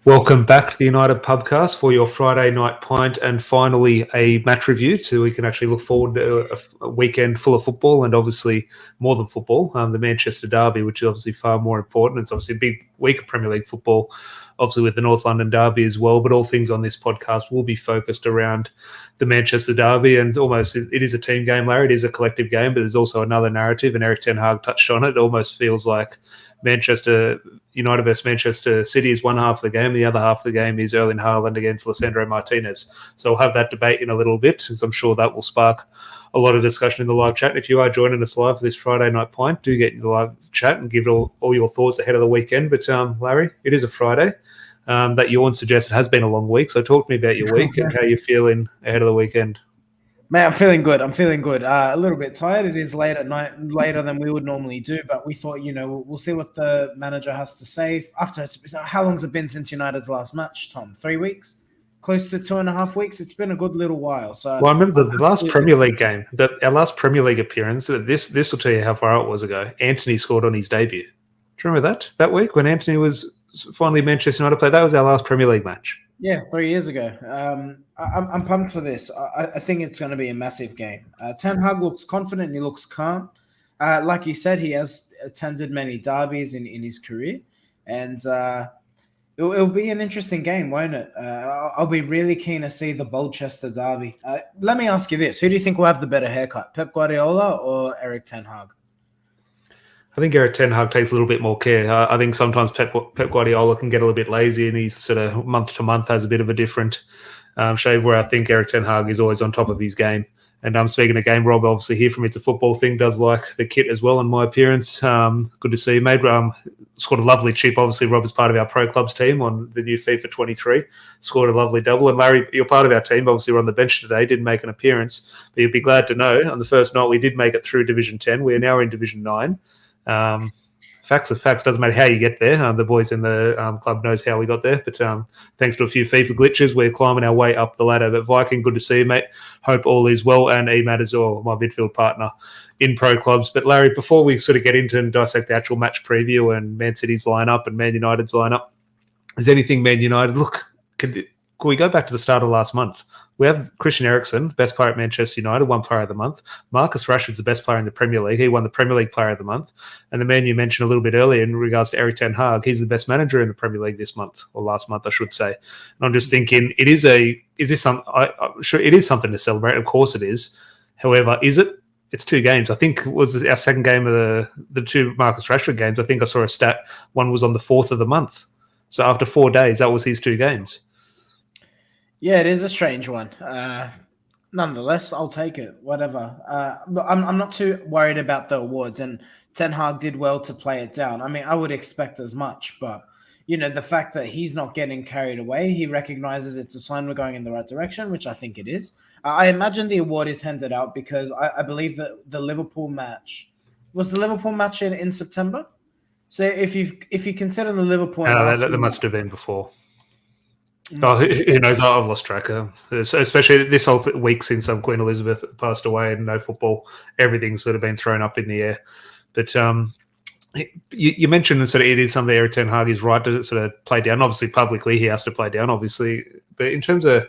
Welcome back to the United Pubcast for your Friday night pint and finally a match review so we can actually look forward to a weekend full of football and obviously more than football, the Manchester Derby, which is obviously far more important. It's obviously a big week of Premier League football, obviously with the North London Derby as well, but all things on this podcast will be focused around the Manchester Derby, and almost it is a team game, Larry. It is a collective game, but there's also another narrative, and Erik Ten Hag touched on it. It almost feels like Manchester United versus Manchester City is one half of the game. The other half of the game is Erling Haaland against Martinez. So we'll have that debate in a little bit, since I'm sure that will spark a lot of discussion in the live chat. If you are joining us live for this Friday night pint, do get in the live chat and give it all your thoughts ahead of the weekend. But Larry, it is a Friday. That Ewan suggested has been a long week. So talk to me about your week and how you're feeling ahead of the weekend. Man, I'm feeling good. A little bit tired. It is late at night, later than we would normally do. But we thought, we'll see what the manager has to say. How long's it been since United's last match, Tom? 3 weeks? Close to 2.5 weeks? It's been a good little while. So, well, I remember the last Premier League game, our last Premier League appearance. This will tell you how far it was ago. Anthony scored on his debut. Do you remember that week when Anthony was finally Manchester United player? That was our last Premier League match. Yeah, 3 years ago. I'm pumped for this. I think it's going to be a massive game. Ten Hag looks confident. He looks calm. Like you said, he has attended many derbies in his career. And it'll be an interesting game, won't it? I'll be really keen to see the Bolchester derby. Let me ask you this. Who do you think will have the better haircut, Pep Guardiola or Erik Ten Hag? I think Erik Ten Hag takes a little bit more care. I think sometimes Pep Guardiola can get a little bit lazy, and he's sort of month to month has a bit of a different shave, where I think Erik Ten Hag is always on top of his game. And I'm speaking of game, Rob, obviously here from It's a Football Thing, does like the kit as well and my appearance. Good to see you, mate. Scored a lovely chip. Obviously, Rob is part of our Pro Clubs team on the new FIFA 23. Scored a lovely double. And Larry, you're part of our team. Obviously, we're on the bench today. Didn't make an appearance. But you'll be glad to know on the first night we did make it through Division 10. We are now in Division 9. Facts are facts. Doesn't matter how you get there. The boys in the club knows how we got there. But thanks to a few FIFA glitches, we're climbing our way up the ladder. But Viking, good to see you, mate. Hope all is well. And Emad as well, my midfield partner in Pro Clubs. But Larry, before we sort of get into and dissect the actual match preview and Man City's lineup and Man United's lineup, is anything Man United? Look, can we go back to the start of last month? We have Christian Eriksen, best player at Manchester United, one player of the month. Marcus Rashford's the best player in the Premier League. He won the Premier League player of the month. And the man you mentioned a little bit earlier in regards to Erik Ten Hag, he's the best manager in the Premier League this month, or last month, I should say. And I'm just thinking, it is something to celebrate. Of course it is. However, is it? It's 2 games. I think it was our second game of the 2 Marcus Rashford games. I think I saw a stat. One was on the 4th of the month. So after 4 days, that was his 2 games. Yeah, it is a strange one. Nonetheless, I'll take it. Whatever. I'm not too worried about the awards, and Ten Hag did well to play it down. I mean, I would expect as much, but the fact that he's not getting carried away, he recognizes it's a sign we're going in the right direction, which I think it is. I imagine the award is handed out because I believe that the Liverpool match was in September. So if you consider the Liverpool, that must have been before. Oh, who knows? I've lost track. Especially this whole week since Queen Elizabeth passed away and no football, everything's sort of been thrown up in the air. But you mentioned sort of it is something Erik Ten Hag is right to sort of play down. Obviously, publicly he has to play down, obviously. But in terms of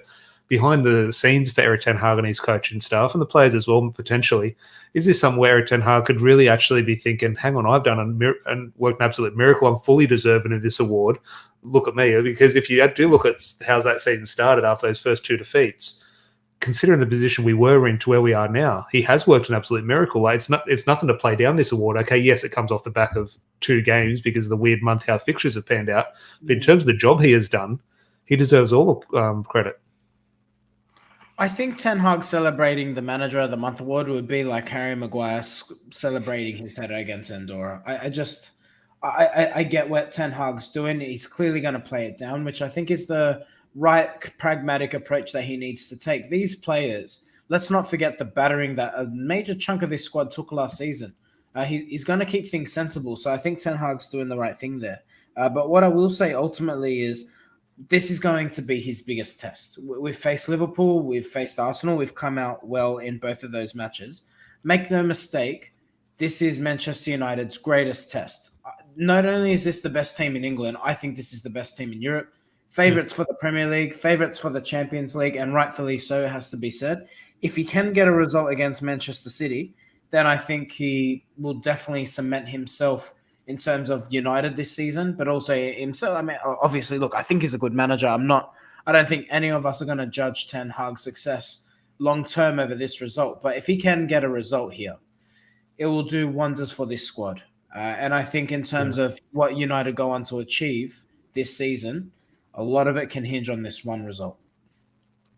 behind the scenes for Erik Ten Hag and his coaching staff and the players as well, potentially, is this something where Erik Ten Hag could really actually be thinking, hang on, I've done and worked an absolute miracle. I'm fully deserving of this award. Look at me. Because if you do look at how that season started after those first 2 defeats, considering the position we were in to where we are now, he has worked an absolute miracle. It's nothing to play down this award. Okay, yes, it comes off the back of 2 games because of the weird month how fixtures have panned out. But in terms of the job he has done, he deserves all the credit. I think Ten Hag celebrating the Manager of the Month award would be like Harry Maguire celebrating his header against Andorra. I get what Ten Hag's doing. He's clearly going to play it down, which I think is the right pragmatic approach that he needs to take. These players, let's not forget the battering that a major chunk of this squad took last season. He's going to keep things sensible. So I think Ten Hag's doing the right thing there. But what I will say ultimately is this is going to be his biggest test. We've faced Liverpool, we've faced Arsenal, we've come out well in both of those matches. Make no mistake, this is Manchester United's greatest test. Not only is this the best team in England, I think this is the best team in Europe. Favourites for the Premier League, favourites for the Champions League, and rightfully so, it has to be said. If he can get a result against Manchester City, then I think he will definitely cement himself in terms of United this season, but also himself. I mean, obviously, look, I think he's a good manager. I don't think any of us are going to judge Ten Hag's success long term over this result. But if he can get a result here, it will do wonders for this squad. And I think in terms of what United go on to achieve this season, a lot of it can hinge on this one result.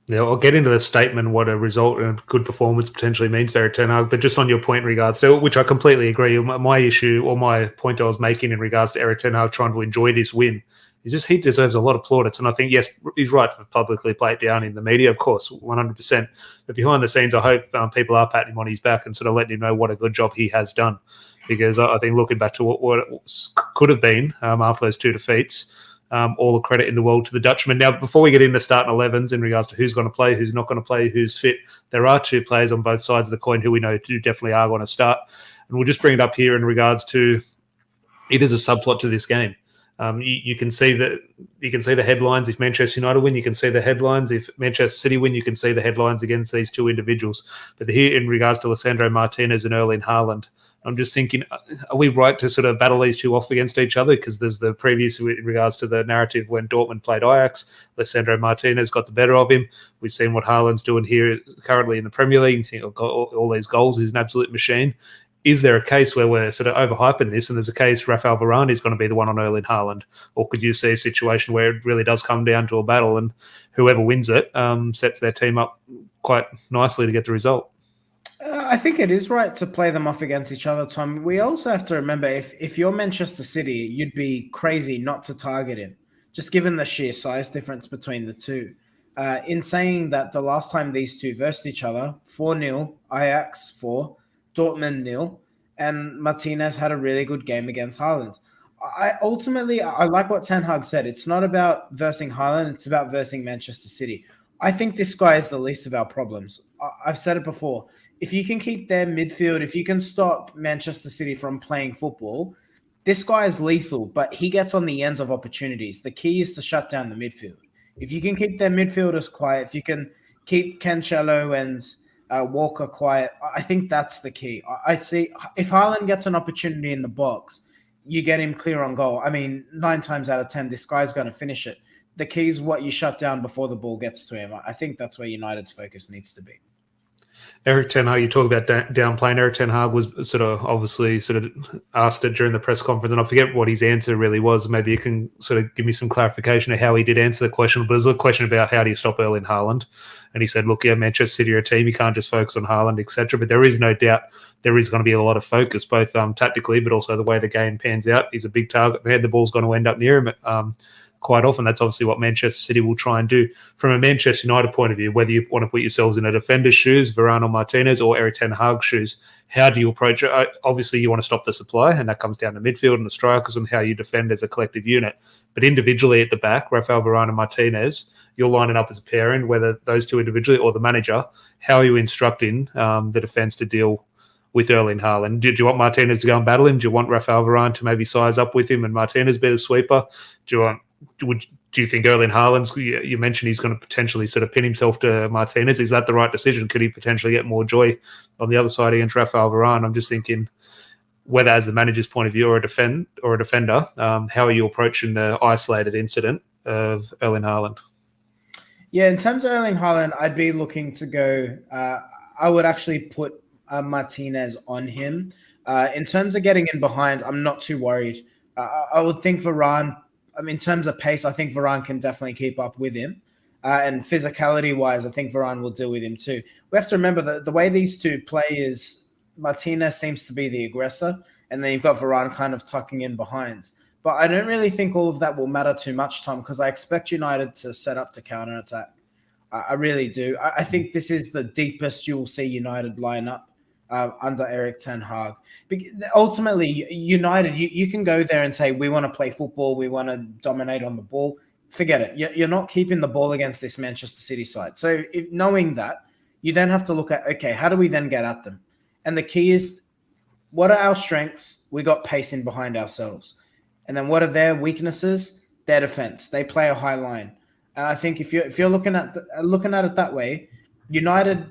Yeah, I'll get into the statement what a result and good performance potentially means for Erik ten Hag, but just on your point in regards to, which I completely agree, my issue or my point I was making in regards to Erik ten Hag trying to enjoy this win is just he deserves a lot of plaudits. And I think, yes, he's right to publicly play it down in the media, of course, 100%. But behind the scenes, I hope people are patting him on his back and sort of letting him know what a good job he has done. Because I think looking back to what it could have been after those two defeats, all the credit in the world to the Dutchman. Now, before we get into starting 11s in regards to who's going to play, who's not going to play, who's fit, there are two players on both sides of the coin who we know definitely are going to start. And we'll just bring it up here in regards to it is a subplot to this game. You can see the headlines. If Manchester United win, you can see the headlines. If Manchester City win, you can see the headlines against these two individuals. But here, in regards to Lisandro Martinez and Erling Haaland, I'm just thinking, are we right to sort of battle these two off against each other? Because there's the previous in regards to the narrative when Dortmund played Ajax, Lisandro Martinez got the better of him. We've seen what Haaland's doing here currently in the Premier League. You think, all these goals, he's an absolute machine. Is there a case where we're sort of overhyping this and there's a case Rafael Varane is going to be the one on Erling Haaland? Or could you see a situation where it really does come down to a battle and whoever wins it sets their team up quite nicely to get the result? I think it is right to play them off against each other, Tom. We also have to remember if you're Manchester City, you'd be crazy not to target him, just given the sheer size difference between the two. In saying that, the last time these two versed each other, 4-0, Ajax 4, Dortmund 0, and Martinez had a really good game against Haaland. I like what Ten Hag said. It's not about versing Haaland, it's about versing Manchester City. I think this guy is the least of our problems. I've said it before. If you can keep their midfield, if you can stop Manchester City from playing football, this guy is lethal, but he gets on the ends of opportunities. The key is to shut down the midfield. If you can keep their midfielders quiet, if you can keep Cancelo and Walker quiet, I think that's the key. I see if Haaland gets an opportunity in the box, you get him clear on goal. I mean, 9 times out of 10, this guy's going to finish it. The key is what you shut down before the ball gets to him. I think that's where United's focus needs to be. Erik ten Hag, you talk about downplaying. Erik ten Hag was obviously asked it during the press conference, and I forget what his answer really was. Maybe you can sort of give me some clarification of how he did answer the question. But it was a question about how do you stop Erling Haaland, and he said, "Look, yeah, Manchester City are a team. You can't just focus on Haaland, etc." But there is no doubt there is going to be a lot of focus, both tactically, but also the way the game pans out. He's a big target man. The ball's going to end up near him. Quite often, that's obviously what Manchester City will try and do. From a Manchester United point of view, whether you want to put yourselves in a defender's shoes, Varane or Martinez, or Erik ten Hag's shoes, how do you approach it? Obviously, you want to stop the supply, and that comes down to midfield and the strikers and how you defend as a collective unit. But individually at the back, Rafael Varane and Martinez, you're lining up as a pairing, whether those two individually or the manager. How are you instructing the defence to deal with Erling Haaland? Did you want Martinez to go and battle him? Do you want Rafael Varane to maybe size up with him and Martinez be the sweeper? Do you think Erling Haaland's, you mentioned he's going to potentially sort of pin himself to Martinez. Is that the right decision? Could he potentially get more joy on the other side against Rafael Varane? I'm just thinking whether as the manager's point of view or a defender, how are you approaching the isolated incident of Erling Haaland? Yeah, in terms of Erling Haaland, I'd be looking to go, I would actually put Martinez on him. In terms of getting in behind, I'm not too worried. I would think Varane, in terms of pace, I think Varane can definitely keep up with him. And physicality-wise, I think Varane will deal with him too. We have to remember that the way these two play is Martinez seems to be the aggressor, and then you've got Varane kind of tucking in behind. But I don't really think all of that will matter too much, Tom, because I expect United to set up to counter-attack. I really do. I think this is the deepest you will see United line up under Erik ten Hag. Ultimately, United, you can go there and say, we want to play football, we want to dominate on the ball. Forget it. You're not keeping the ball against this Manchester City side. So knowing that, you then have to look at, okay, how do we then get at them? And the key is, what are our strengths? We got pace in behind ourselves. And then what are their weaknesses? their defense. They play a high line, and I think if you're looking at it that way, United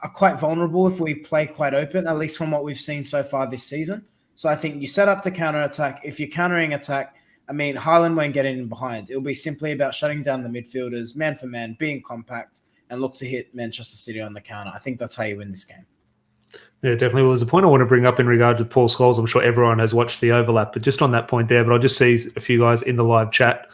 are quite vulnerable if we play quite open, at least from what we've seen so far this season. So I think you set up to counter attack. If you're countering attack, I mean, Haaland won't get in behind. It'll be simply about shutting down the midfielders, man for man, being compact, and look to hit Manchester City on the counter. I think that's how you win this game. Yeah, definitely. Well, there's a point I want to bring up in regard to Paul Scholes. I'm sure everyone has watched the overlap, but just on that point there, but I just see a few guys in the live chat.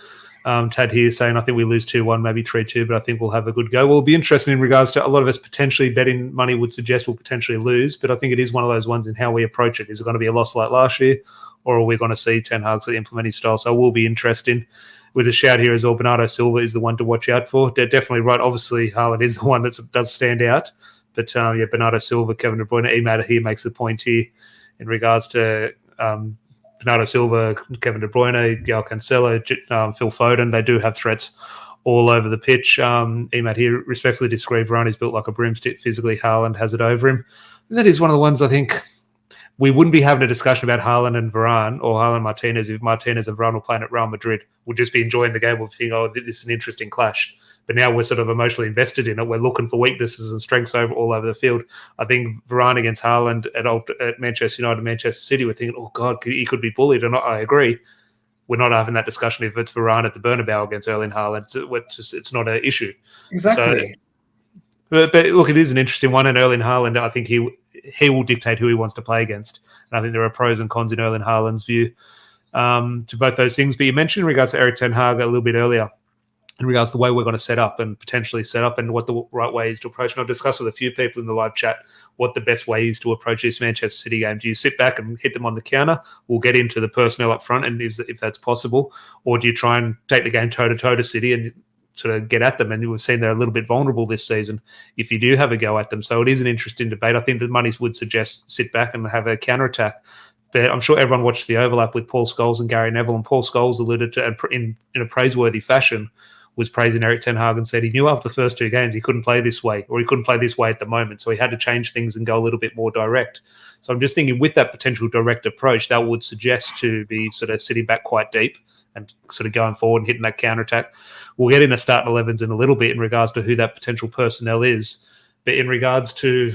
Tad here saying, I think we lose 2-1, maybe 3-2, but I think we'll have a good go. Well, it'll be interesting in regards to a lot of us potentially betting money would suggest we'll potentially lose, but I think it is one of those ones in how we approach it. Is it going to be a loss like last year, or are we going to see Ten Hag's implement his style? So it will be interesting. With a shout here as well, Bernardo Silva is the one to watch out for. They're definitely right. Obviously, Haaland is the one that does stand out. But Bernardo Silva, Kevin De Bruyne, Emad here makes the point here in regards to Bernardo Silva, Kevin De Bruyne, João Cancelo, Phil Foden. They do have threats all over the pitch. Emad here respectfully disagree. Varane is built like a broomstick physically. Haaland has it over him. And that is one of the ones I think we wouldn't be having a discussion about Haaland and Varane or Haaland Martinez if Martinez and Varane were playing at Real Madrid. We'll just be enjoying the game. We'll think, oh, this is an interesting clash. But now we're sort of emotionally invested in it. We're looking for weaknesses and strengths all over the field. I think Varane against Haaland at Manchester United, Manchester City, we're thinking, oh, God, he could be bullied. And I agree. We're not having that discussion if it's Varane at the Bernabeu against Erling Haaland. It's not an issue. Exactly. So, but look, it is an interesting one. And Erling Haaland, I think he will dictate who he wants to play against. And I think there are pros and cons in Erling Haaland's view to both those things. But you mentioned in regards to Erik Ten Hag a little bit earlier, in regards to the way we're going to set up and potentially set up and what the right way is to approach. And I've discussed with a few people in the live chat what the best way is to approach this Manchester City game. Do you sit back and hit them on the counter? We'll get into the personnel up front and if that's possible. Or do you try and take the game toe-to-toe to City and sort of get at them? And we've seen they're a little bit vulnerable this season if you do have a go at them. So it is an interesting debate. I think the monies would suggest sit back and have a counter-attack. But I'm sure everyone watched the overlap with Paul Scholes and Gary Neville, and Paul Scholes alluded to, in a praiseworthy fashion, was praising Erik Ten Hag and said he knew after the first two games he couldn't play this way, or he couldn't play this way at the moment. So he had to change things and go a little bit more direct. So I'm just thinking with that potential direct approach, that would suggest to be sort of sitting back quite deep and sort of going forward and hitting that counterattack. We'll get into starting 11s in a little bit in regards to who that potential personnel is. But in regards to,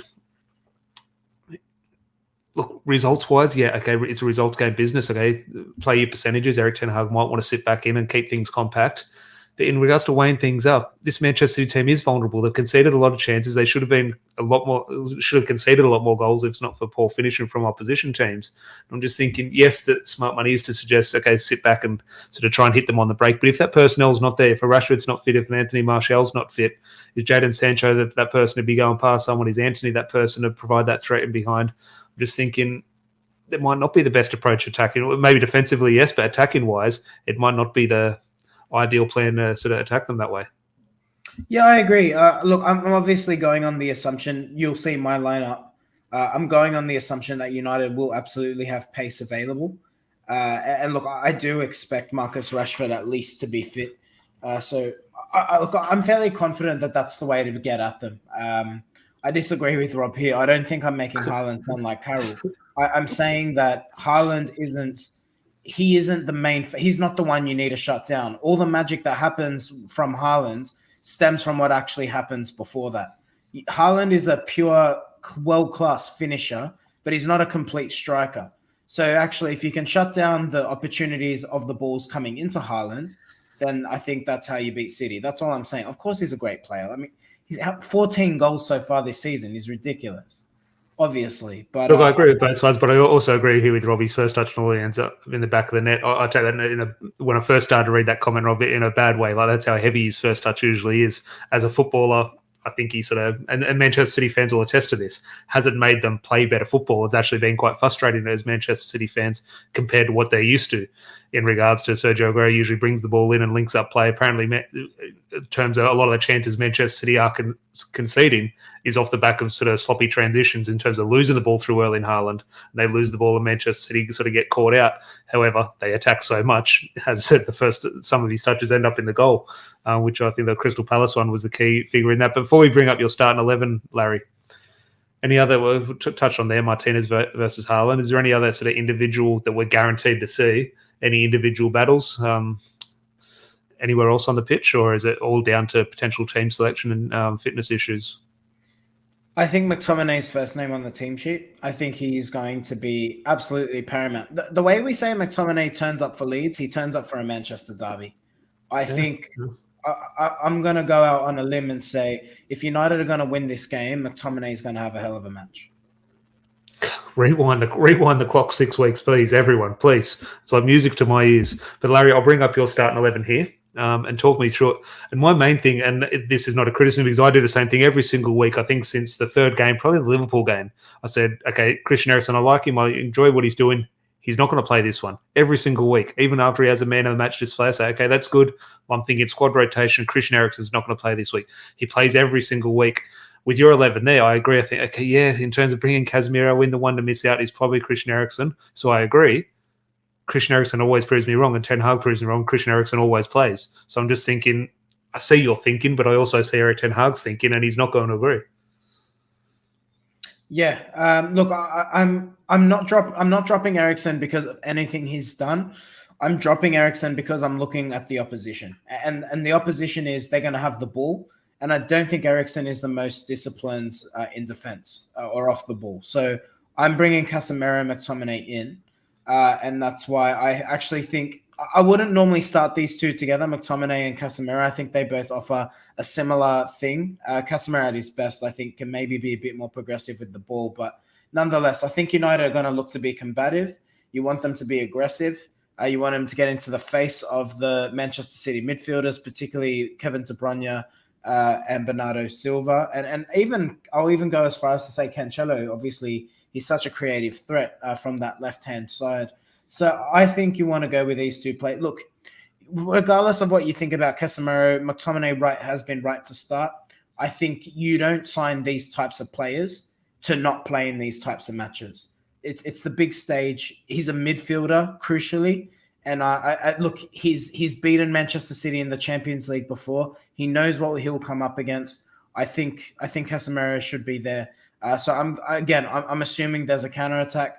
look, results-wise, yeah, okay, it's a results game business, okay? Play your percentages. Erik Ten Hag might want to sit back in and keep things compact. But in regards to weighing things up, this Manchester City team is vulnerable. They've conceded a lot of chances. They should have conceded a lot more goals if it's not for poor finishing from opposition teams. I'm just thinking, yes, the smart money is to suggest, okay, sit back and sort of try and hit them on the break. But if that personnel's not there, if a Rashford's not fit, if an Anthony Martial's not fit, is Jadon Sancho that person to be going past someone? Is Anthony that person to provide that threat in behind? I'm just thinking that might not be the best approach attacking. Maybe defensively, yes, but attacking-wise, it might not be the ideal plan to sort of attack them that way. Yeah, I agree. Look, I'm obviously going on the assumption, you'll see my lineup. I'm going on the assumption that United will absolutely have pace available. And look, I do expect Marcus Rashford at least to be fit. So I'm fairly confident that that's the way to get at them. I disagree with Rob here. I don't think I'm making Haaland sound like Carroll. I'm saying that Haaland isn't the main. He's not the one you need to shut down. All the magic that happens from Haaland stems from what actually happens before that. Haaland is a pure world-class finisher, but he's not a complete striker. So actually, if you can shut down the opportunities of the balls coming into Haaland, then I think that's how you beat City. That's all I'm saying. Of course, he's a great player. I mean, he's had 14 goals so far this season. He's ridiculous. Obviously, but look, I agree with both sides, but I also agree here with Robbie's first touch and all he ends up in the back of the net. I take that when I first started to read that comment, Robbie, in a bad way. Like that's how heavy his first touch usually is. As a footballer, I think he sort of, and Manchester City fans will attest to this, hasn't made them play better football. It's actually been quite frustrating as Manchester City fans compared to what they're used to in regards to Sergio Aguero usually brings the ball in and links up play. Apparently, in terms of a lot of the chances Manchester City are conceding is off the back of sort of sloppy transitions in terms of losing the ball through Erling Haaland. They lose the ball and Manchester City sort of get caught out. However, they attack so much. As I said, some of these touches end up in the goal, which I think the Crystal Palace one was the key figure in that. But before we bring up your starting 11, Larry, any other, touch on there, Martinez versus Haaland, is there any other sort of individual that we're guaranteed to see? Any individual battles? anywhere else on the pitch, or is it all down to potential team selection and fitness issues? I think McTominay's first name on the team sheet. I think he's going to be absolutely paramount. The way we say McTominay turns up for Leeds, he turns up for a Manchester derby. I think I'm going to go out on a limb and say if United are going to win this game, McTominay is going to have a hell of a match. Rewind the clock 6 weeks, please, everyone, please. It's like music to my ears. But Larry, I'll bring up your starting 11 here. And talk me through it. And my main thing, and this is not a criticism because I do the same thing every single week, I think since the third game, probably the Liverpool game, I said, okay, Christian Eriksen, I like him. I enjoy what he's doing. He's not going to play this one every single week. Even after he has a man of the match display, I say, okay, that's good. I'm thinking squad rotation. Christian Eriksen's not going to play this week. He plays every single week. With your 11 there, I agree. I think, okay, yeah, in terms of bringing Casemiro in, the one to miss out is probably Christian Eriksen. So I agree. Christian Eriksen always proves me wrong and Ten Hag proves me wrong. Christian Eriksen always plays. So I'm just thinking, I see your thinking, but I also see Erik Ten Hag's thinking, and he's not going to agree. Yeah, look, I'm not dropping Eriksen because of anything he's done. I'm dropping Eriksen because I'm looking at the opposition, and the opposition is they're going to have the ball, and I don't think Eriksen is the most disciplined in defense or off the ball. So I'm bringing Casemiro and McTominay in. And that's why I actually think I wouldn't normally start these two together, McTominay and Casemiro. I think they both offer a similar thing. Casemiro at his best, I think, can maybe be a bit more progressive with the ball. But nonetheless, I think United are going to look to be combative. You want them to be aggressive. You want them to get into the face of the Manchester City midfielders, particularly Kevin De Bruyne and Bernardo Silva. And I'll even go as far as to say Cancelo, obviously, he's such a creative threat from that left-hand side. So I think you want to go with these two players. Look, regardless of what you think about Casemiro, McTominay has been right to start. I think you don't sign these types of players to not play in these types of matches. It's the big stage. He's a midfielder, crucially. And I look, he's beaten Manchester City in the Champions League before. He knows what he'll come up against. I think Casemiro should be there. So I'm assuming there's a counter-attack.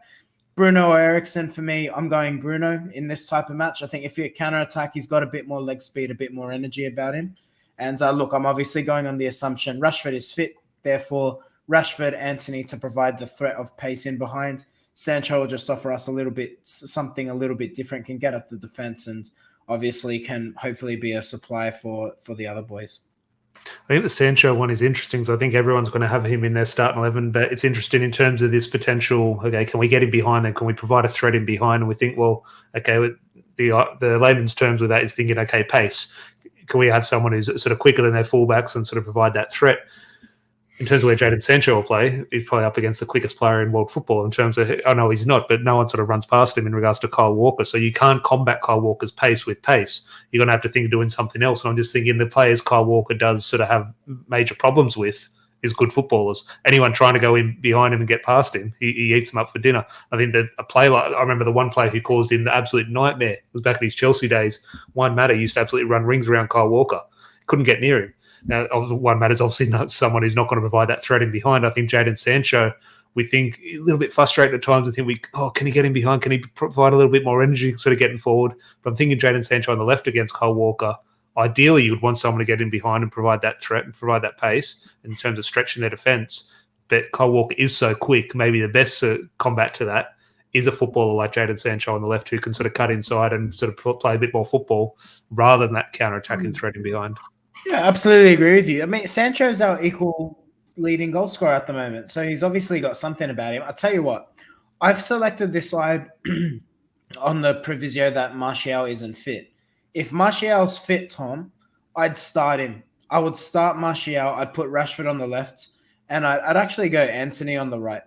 Bruno or Eriksen for me, I'm going Bruno in this type of match. I think if you counter-attack, he's got a bit more leg speed, a bit more energy about him. And look, I'm obviously going on the assumption Rashford is fit. Therefore, Rashford, Antony to provide the threat of pace in behind. Sancho will just offer us something a little bit different, can get up the defense and obviously can hopefully be a supply for the other boys. I think the Sancho one is interesting because I think everyone's going to have him in their starting 11, but it's interesting in terms of this potential, okay, can we get him behind and can we provide a threat in behind? And we think, well, okay, the layman's terms with that is thinking, okay, pace. Can we have someone who's sort of quicker than their fullbacks and sort of provide that threat? In terms of where Jadon Sancho will play, he's probably up against the quickest player in world football in terms of, I know he's not, but no one sort of runs past him in regards to Kyle Walker. So you can't combat Kyle Walker's pace with pace. You're going to have to think of doing something else. And I'm just thinking the players Kyle Walker does sort of have major problems with is good footballers. Anyone trying to go in behind him and get past him, he eats them up for dinner. I think that a player like, I remember the one player who caused him the absolute nightmare was back in his Chelsea days. Juan Mata used to absolutely run rings around Kyle Walker. Couldn't get near him. Now, Juan Mata is obviously not someone who's not going to provide that threat in behind. I think Jadon Sancho, we think a little bit frustrated at times. I think can he get in behind? Can he provide a little bit more energy sort of getting forward? But I'm thinking Jadon Sancho on the left against Kyle Walker. Ideally, you would want someone to get in behind and provide that threat and provide that pace in terms of stretching their defence. But Kyle Walker is so quick. Maybe the best combat to that is a footballer like Jadon Sancho on the left who can sort of cut inside and sort of play a bit more football rather than that counter-attacking threat in behind. Yeah, absolutely agree with you. I mean, Sancho's our equal leading goal scorer at the moment, so he's obviously got something about him. I'll tell you what, I've selected this side on the proviso that Martial isn't fit. If Martial's fit, Tom, I'd start him. I would start Martial. I'd put Rashford on the left, and I'd actually go Antony on the right.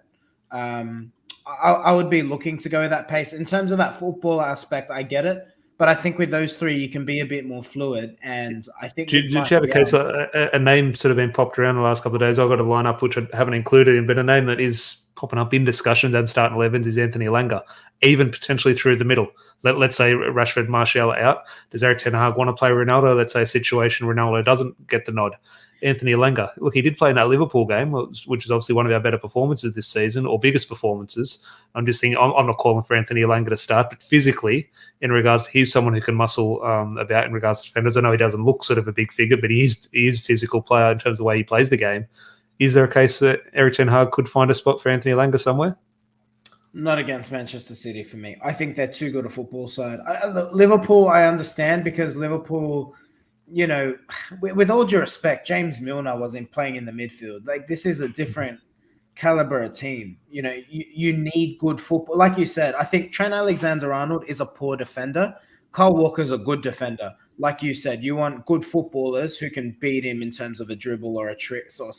I would be looking to go with that pace. In terms of that football aspect, I get it. But I think with those three, you can be a bit more fluid. And I think... Did you have a case, a name sort of been popped around the last couple of days? I've got a lineup which I haven't included in, but a name that is popping up in discussions and starting 11s is Anthony Elanga, even potentially through the middle. Let's say Rashford, Martial out. Does Erik Ten Hag want to play Ronaldo? Let's say a situation Ronaldo doesn't get the nod. Anthony Elanga. Look, he did play in that Liverpool game, which is obviously one of our better performances this season, or biggest performances. I'm just thinking, I'm not calling for Anthony Elanga to start, but physically, in regards to, he's someone who can muscle about in regards to defenders. I know he doesn't look sort of a big figure, but he is a physical player in terms of the way he plays the game. Is there a case that Erik ten Hag could find a spot for Anthony Elanga somewhere? Not against Manchester City for me. I think they're too good a football side. Liverpool, I understand, because Liverpool, you know, with all due respect, James Milner wasn't playing in the midfield. Like, this is a different caliber of team. You know, you need good football. Like you said, I think Trent Alexander-Arnold is a poor defender. Kyle Walker's a good defender. Like you said, you want good footballers who can beat him in terms of a dribble or a trick or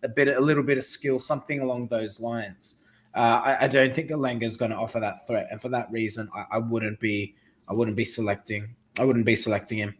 a little bit of skill, something along those lines. I don't think Elanga is going to offer that threat, and for that reason, I wouldn't be selecting him.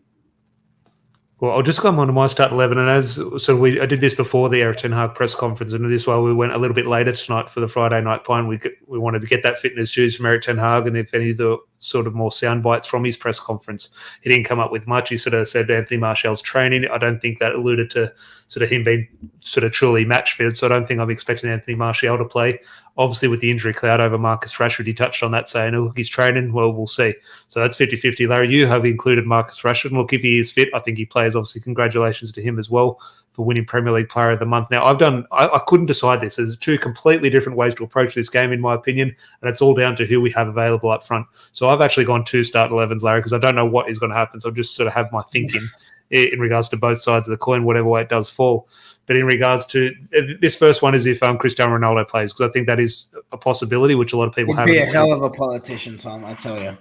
Well, I'll just come on to my start 11, and I did this before the Erik ten Hag press conference, and this way we went a little bit later tonight for the Friday night plan. We wanted to get that fitness juice from Erik ten Hag, and if any of the sort of more sound bites from his press conference, he didn't come up with much. He sort of said Anthony Martial's training. I don't think that alluded to sort of him being sort of truly match fit, so I don't think I'm expecting Anthony Martial to play. Obviously, with the injury cloud over Marcus Rashford, he touched on that, saying, look, he's training. Well, we'll see. So that's 50-50. Larry, you have included Marcus Rashford. Look, if he is fit, I think he plays. Obviously, congratulations to him as well for winning Premier League Player of the Month. Now, I couldn't decide this. There's two completely different ways to approach this game, in my opinion, and it's all down to who we have available up front. So I've actually gone 2 start 11s, Larry, because I don't know what is going to happen. So I'll just sort of have my thinking in regards to both sides of the coin, whatever way it does fall. But in regards to this first one is if Cristiano Ronaldo plays, because I think that is a possibility, which a lot of people have. He'd be a hell of a politician, Tom, I tell you.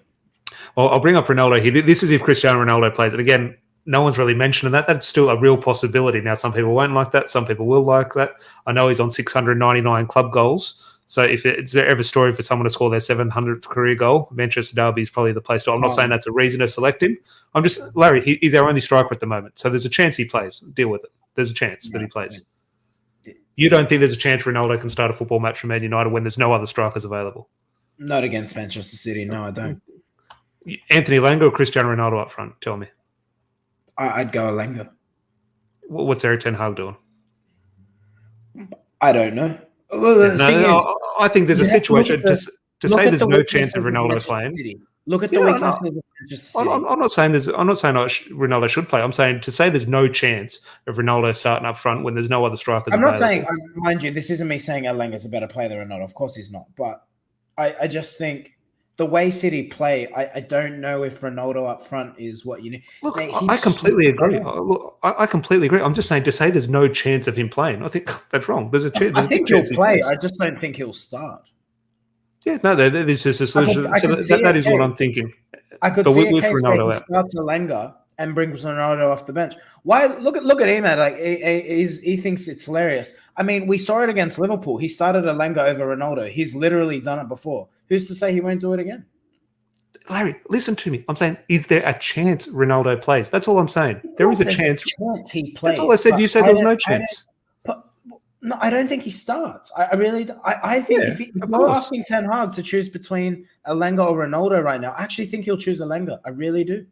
Well, I'll bring up Ronaldo here. This is if Cristiano Ronaldo plays. And again, no one's really mentioning that. That's still a real possibility. Now, some people won't like that. Some people will like that. I know he's on 699 club goals. So if it's there ever story for someone to score their 700th career goal, Manchester Derby is probably the place to. I'm not saying that's a reason to select him. I'm just, Larry, he's our only striker at the moment. So there's a chance he plays. Deal with it. There's a chance that he plays. You don't think there's a chance Ronaldo can start a football match for Man United when there's no other strikers available? Not against Manchester City. No, I don't. Anthony Elanga or Cristiano Ronaldo up front? Tell me. I'd go Elanga. What's Erik ten Hag doing? I don't know. Well, I think there's a situation to say there's no chance of Ronaldo playing. Look at the weaknesses of Manchester City. I'm not saying Ronaldo should play. I'm saying to say there's no chance of Ronaldo starting up front when there's no other strikers. I'm not saying, mind you, this isn't me saying Elanga's a better player than Ronaldo. Of course he's not. But I just think the way City play, I don't know if Ronaldo up front is what you need. Look, I completely agree. Look, I completely agree. I'm just saying to say there's no chance of him playing, I think that's wrong. There's a chance. I think he'll play. I just don't think he'll start. Yeah, no, there's just a solution. That is what I'm thinking. I could see a case where he starts Elanga and brings Ronaldo off the bench. Why? Look at him, man. Like he thinks it's hilarious. I mean, we saw it against Liverpool. He started Elanga over Ronaldo. He's literally done it before. Who's to say he won't do it again? Larry, listen to me. I'm saying, is there a chance Ronaldo plays? That's all I'm saying. There is a chance he plays. That's all I said. You said there was no chance. No, I don't think he starts. I really, I think if you're asking Ten Hag to choose between Elanga or Ronaldo right now, I actually think he'll choose Elanga. I really do.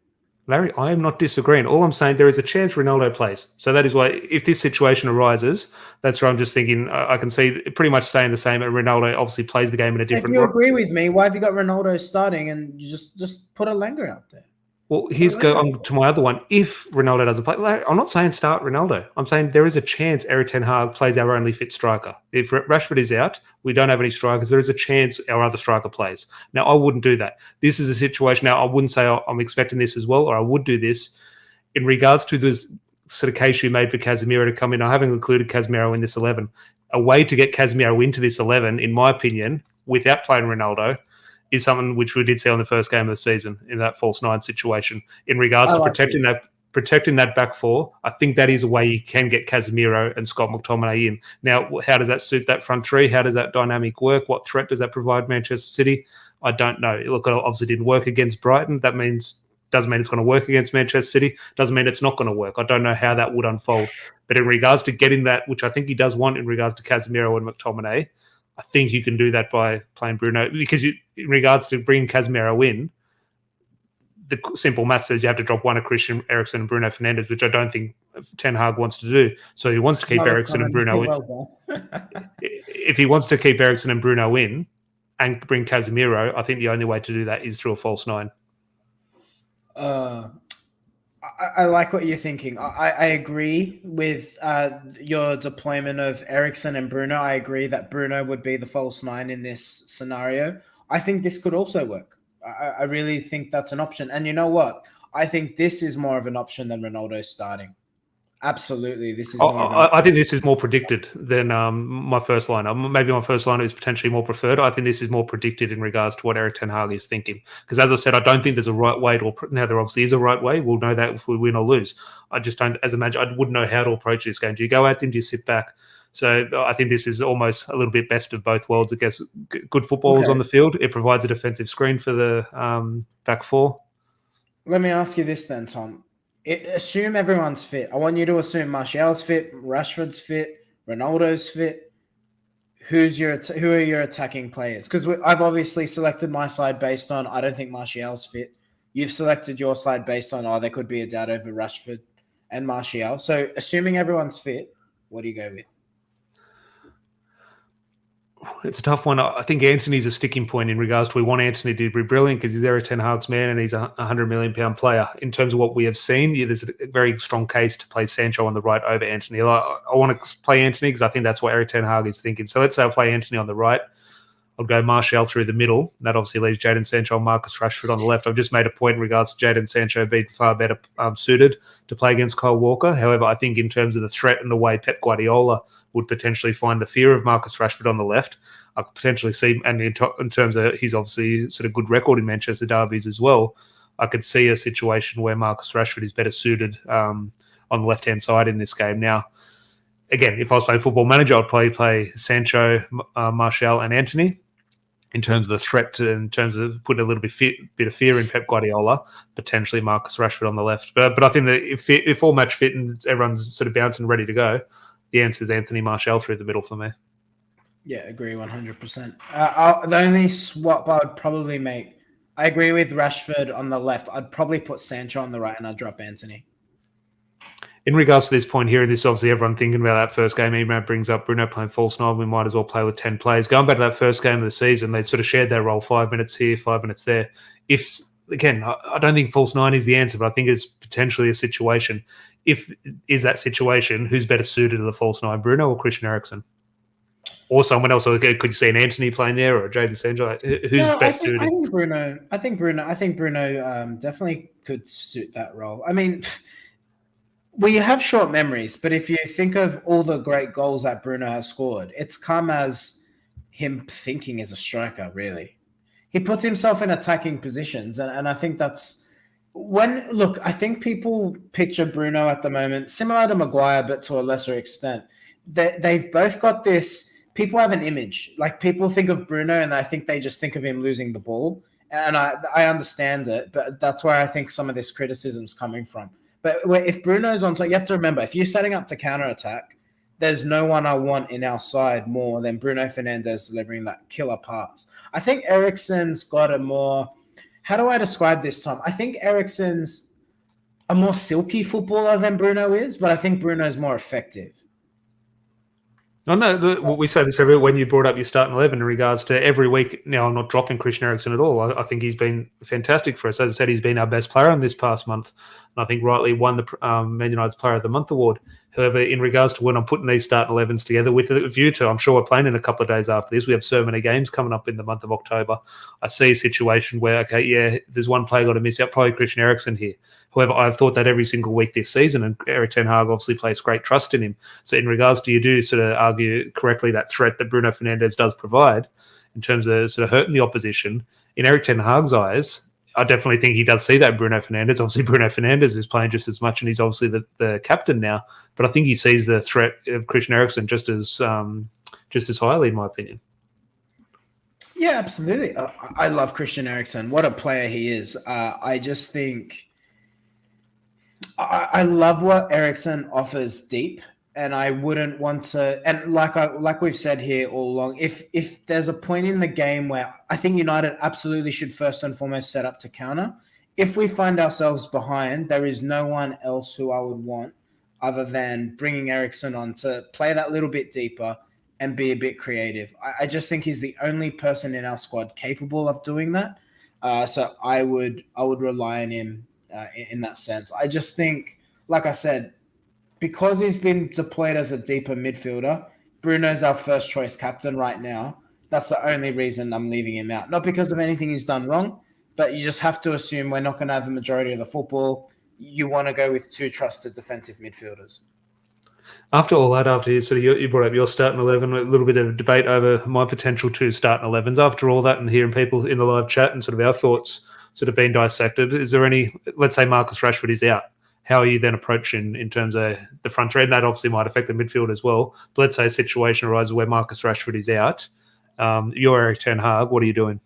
Larry, I am not disagreeing. All I'm saying, there is a chance Ronaldo plays. So that is why, if this situation arises, that's where I'm just thinking I can see it pretty much staying the same. And Ronaldo obviously plays the game in a different. If you agree with me, why have you got Ronaldo starting and you just put Elanga out there? Well, here's go on to my other one. If Ronaldo doesn't play, I'm not saying start Ronaldo. I'm saying there is a chance Erik ten Hag plays our only fit striker. If Rashford is out, we don't have any strikers. There is a chance our other striker plays. Now, I wouldn't do that. This is a situation. Now, I wouldn't say I'm expecting this as well, or I would do this. In regards to this sort of case you made for Casemiro to come in, I haven't included Casemiro in this 11. A way to get Casemiro into this 11, in my opinion, without playing Ronaldo, is something which we did see on the first game of the season in that false nine situation. In regards to protecting that back four, I think that is a way you can get Casemiro and Scott McTominay in. Now, how does that suit that front three? How does that dynamic work? What threat does that provide Manchester City? I don't know. Look, it obviously didn't work against Brighton. That doesn't mean it's going to work against Manchester City. Doesn't mean it's not going to work. I don't know how that would unfold. But in regards to getting that, which I think he does want in regards to Casemiro and McTominay, I think you can do that by playing Bruno, because in regards to bringing Casemiro in, the simple math says you have to drop one of Christian Eriksen and Bruno Fernandes, which I don't think Ten Hag wants to do. So he wants to keep Eriksen and Bruno in. Well If he wants to keep Eriksen and Bruno in and bring Casemiro, I think the only way to do that is through a false nine. I like what you're thinking. I agree with your deployment of Eriksen and Bruno. I agree that Bruno would be the false nine in this scenario. I think this could also work. I really think that's an option. And you know what? I think this is more of an option than Ronaldo starting. Absolutely, this is. I think this is more predicted than my first line. Maybe my first line is potentially more preferred. I think this is more predicted in regards to what Erik ten Hag is thinking. Because as I said, I don't think there's a right way to. Now there obviously is a right way. We'll know that if we win or lose. I just don't. As a manager, I wouldn't know how to approach this game. Do you go at him? Do you sit back? So I think this is almost a little bit best of both worlds. I guess good footballers on the field. It provides a defensive screen for the back four. Let me ask you this then, Tom. Assume everyone's fit. I want you to assume Martial's fit, Rashford's fit, Ronaldo's fit. Who are your attacking players? Because I've obviously selected my side based on I don't think Martial's fit. You've selected your side based on there could be a doubt over Rashford and Martial. So assuming everyone's fit, what do you go with? It's a tough one. I think Anthony's a sticking point in regards to we want Anthony to be brilliant because he's Erik ten Hag's man and he's a £100 million player. In terms of what we have seen, there's a very strong case to play Sancho on the right over Anthony. I want to play Anthony because I think that's what Erik ten Hag is thinking. So let's say I play Anthony on the right. I'll go Martial through the middle. That obviously leaves Jadon Sancho and Marcus Rashford on the left. I've just made a point in regards to Jadon Sancho being far better suited to play against Kyle Walker. However, I think in terms of the threat and the way Pep Guardiola would potentially find the fear of Marcus Rashford on the left, I could potentially see, and in terms of he's obviously sort of good record in Manchester derbies as well, I could see a situation where Marcus Rashford is better suited on the left-hand side in this game. Now, again, if I was playing Football Manager, I'd probably play Sancho, Martial and Anthony. In terms of the threat, in terms of putting a little bit of fear in Pep Guardiola, potentially Marcus Rashford on the left. But I think that if all match fit and everyone's sort of bouncing ready to go, the answer is Anthony Martial through the middle for me. Yeah, agree 100%. The only swap I would probably make, I agree with Rashford on the left. I'd probably put Sancho on the right and I'd drop Anthony. In regards to this point here, and this obviously everyone thinking about that first game, even brings up Bruno playing false nine, we might as well play with 10 players. Going back to that first game of the season, they sort of shared their role 5 minutes here, 5 minutes there. Again, I don't think false nine is the answer, but I think it's potentially a situation. If is that situation, who's better suited to the false nine, Bruno or Christian Eriksen? Or someone else? Could you see an Anthony playing there or a Jadon Sancho? Who's best suited? I think Bruno definitely could suit that role. I mean, we have short memories, but if you think of all the great goals that Bruno has scored, it's come as him thinking as a striker, really. He puts himself in attacking positions, and I think that's I think people picture Bruno at the moment, similar to Maguire, but to a lesser extent. They've both got this, people have an image. Like, people think of Bruno, and I think they just think of him losing the ball. And I understand it, but that's where I think some of this criticism is coming from. But if Bruno's on top, you have to remember, if you're setting up to counterattack, there's no one I want in our side more than Bruno Fernandes delivering that killer pass. I think Eriksen's got a more, how do I describe this, Tom? I think Eriksen's a more silky footballer than Bruno is, but I think Bruno's more effective. I know we say this every when you brought up your starting 11 in regards to every week. Now, I'm not dropping Christian Eriksen at all. I think he's been fantastic for us. As I said, he's been our best player in this past month. And I think rightly won the Man United's Player of the Month award. However, in regards to when I'm putting these starting 11s together with a view to, I'm sure we're playing in a couple of days after this. We have so many games coming up in the month of October. I see a situation where, there's one player got to miss out, probably Christian Eriksen here. However, I've thought that every single week this season, and Erik ten Hag obviously plays great trust in him. So in regards to, you do sort of argue correctly that threat that Bruno Fernandes does provide in terms of sort of hurting the opposition, in Erik ten Hag's eyes, I definitely think he does see that Bruno Fernandes. Obviously, Bruno Fernandes is playing just as much, and he's obviously the captain now. But I think he sees the threat of Christian Eriksen just as highly, in my opinion. Yeah, absolutely. I love Christian Eriksen. What a player he is. I just think I love what Eriksen offers deep, and I wouldn't want to. And like we've said here all along, if there's a point in the game where I think United absolutely should first and foremost set up to counter, if we find ourselves behind, there is no one else who I would want other than bringing Eriksson on to play that little bit deeper and be a bit creative. I just think he's the only person in our squad capable of doing that. So I would rely on him in that sense. I just think, like I said, because he's been deployed as a deeper midfielder, Bruno's our first choice captain right now. That's the only reason I'm leaving him out. Not because of anything he's done wrong, but you just have to assume we're not going to have the majority of the football. You want to go with two trusted defensive midfielders. After all that, after you brought up your starting 11, a little bit of debate over my potential two starting 11s. After all that, and hearing people in the live chat and sort of our thoughts sort of being dissected, is there any? Let's say Marcus Rashford is out. How are you then approaching in terms of the front three? And that obviously might affect the midfield as well. But let's say a situation arises where Marcus Rashford is out. You're Erik ten Hag. What are you doing?